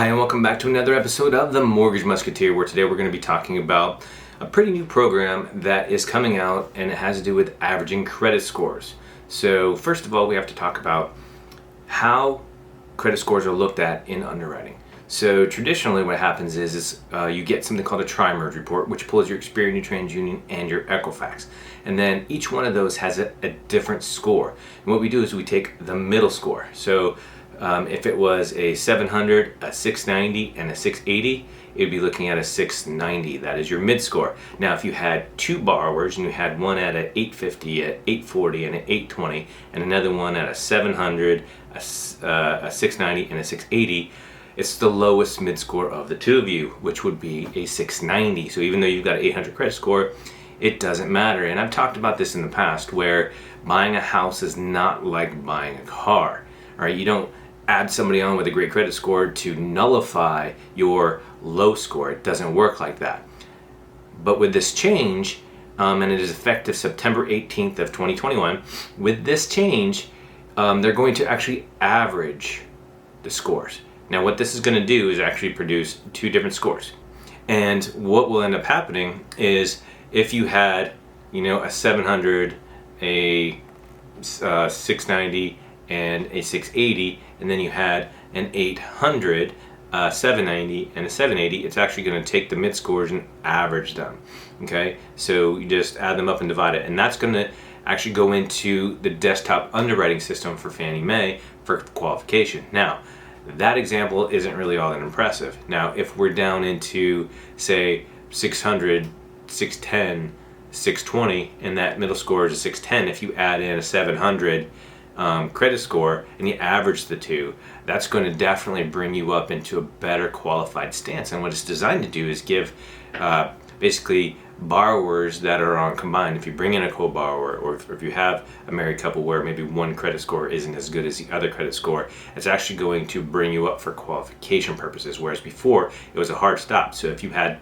Hi, and welcome back to another episode of The Mortgage Musketeer, where today we're going to be talking about a pretty new program that is coming out, and it has to do with averaging credit scores. So first of all, we have to talk about how credit scores are looked at in underwriting. So traditionally what happens is you get something called a tri-merge report, which pulls your Experian, your TransUnion, and your Equifax. And then each one of those has a different score. And what we do is we take the middle score. So if it was a 700, a 690, and a 680, it'd be looking at a 690. That is your mid score. Now, if you had two borrowers and you had one at an 850, an 840, and an 820, and another one at a 700, a 690, and a 680, it's the lowest mid score of the two of you, which would be a 690. So even though you've got an 800 credit score, it doesn't matter. And I've talked about this in the past, where buying a house is not like buying a car. All right, you don't add somebody on with a great credit score to nullify your low score. It doesn't work like that. But with this change, and it is effective September 18th of 2021, with this change, they're going to actually average the scores. Now what this is going to do is actually produce two different scores. And what will end up happening is if you had, a 700, a 690, and a 680, and then you had an 800, 790, and a 780, it's actually going to take the mid scores and average them. Okay, so you just add them up and divide it, and that's going to actually go into the desktop underwriting system for Fannie Mae for qualification. Now, that example isn't really all that impressive. Now, if we're down into, say, 600, 610, 620, and that middle score is a 610, if you add in a 700 credit score and you average the two, that's going to definitely bring you up into a better qualified stance. And what it's designed to do is give basically borrowers that are on combined, if you bring in a co-borrower, or if you have a married couple where maybe one credit score isn't as good as the other credit score, it's actually going to bring you up for qualification purposes, whereas before it was a hard stop. So if you had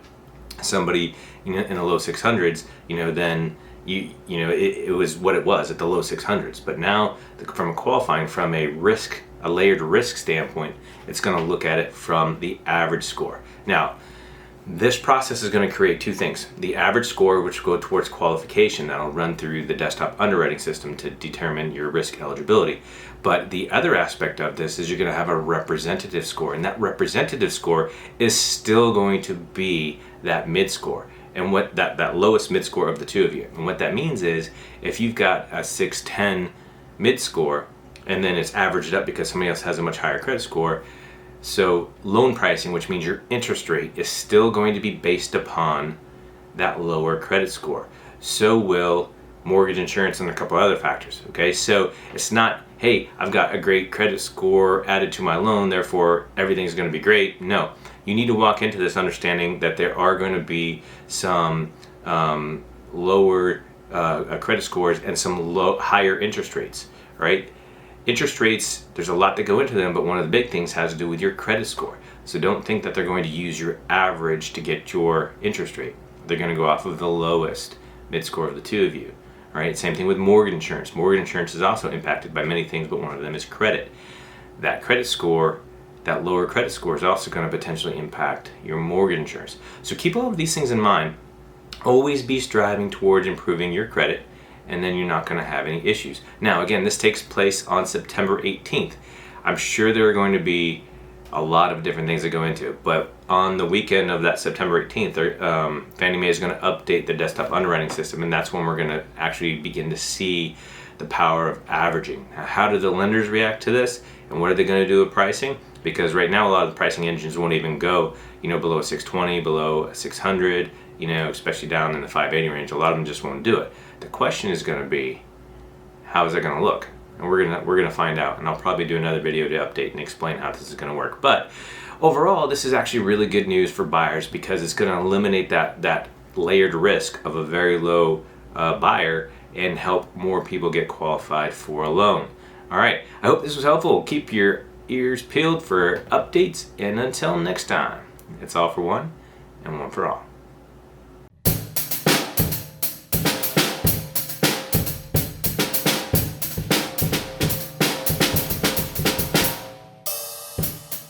somebody in the low 600s, then it was what it was at the low 600s. But now, from a layered risk standpoint, it's going to look at it from the average score. Now, this process is going to create two things: the average score, which will go towards qualification, that'll run through the desktop underwriting system to determine your risk eligibility. But the other aspect of this is you're going to have a representative score, and that representative score is still going to be that mid score, and what that lowest mid score of the two of you. And what that means is, if you've got a 610 mid score and then it's averaged up because somebody else has a much higher credit score, so loan pricing, which means your interest rate, is still going to be based upon that lower credit score. So will mortgage insurance and a couple other factors. Okay, so it's not, hey, I've got a great credit score added to my loan, therefore everything's going to be great. No, you need to walk into this understanding that there are going to be some lower credit scores and some higher interest rates, right? Interest rates, there's a lot that go into them, but one of the big things has to do with your credit score. So don't think that they're going to use your average to get your interest rate. They're going to go off of the lowest mid score of the two of you. All right, same thing with mortgage insurance. Mortgage insurance is also impacted by many things, but one of them is credit. That credit score, that lower credit score, is also going to potentially impact your mortgage insurance. So keep all of these things in mind. Always be striving towards improving your credit, and then you're not going to have any issues. Now, again, this takes place on September 18th. I'm sure there are going to be a lot of different things that go into it, but on the weekend of that September 18th, Fannie Mae is going to update the desktop underwriting system, and that's when we're going to actually begin to see the power of averaging. Now, how do the lenders react to this, and what are they going to do with pricing? Because right now a lot of the pricing engines won't even go below 620, below 600, especially down in the 580 range. A lot of them just won't do it. The question is going to be, how is it going to look? And we're gonna find out, and I'll probably do another video to update and explain how this is going to work. But overall, this is actually really good news for buyers, because it's going to eliminate that layered risk of a very low buyer and help more people get qualified for a loan. All right, I hope this was helpful. Keep your ears peeled for updates, and until next time, it's all for one and one for all.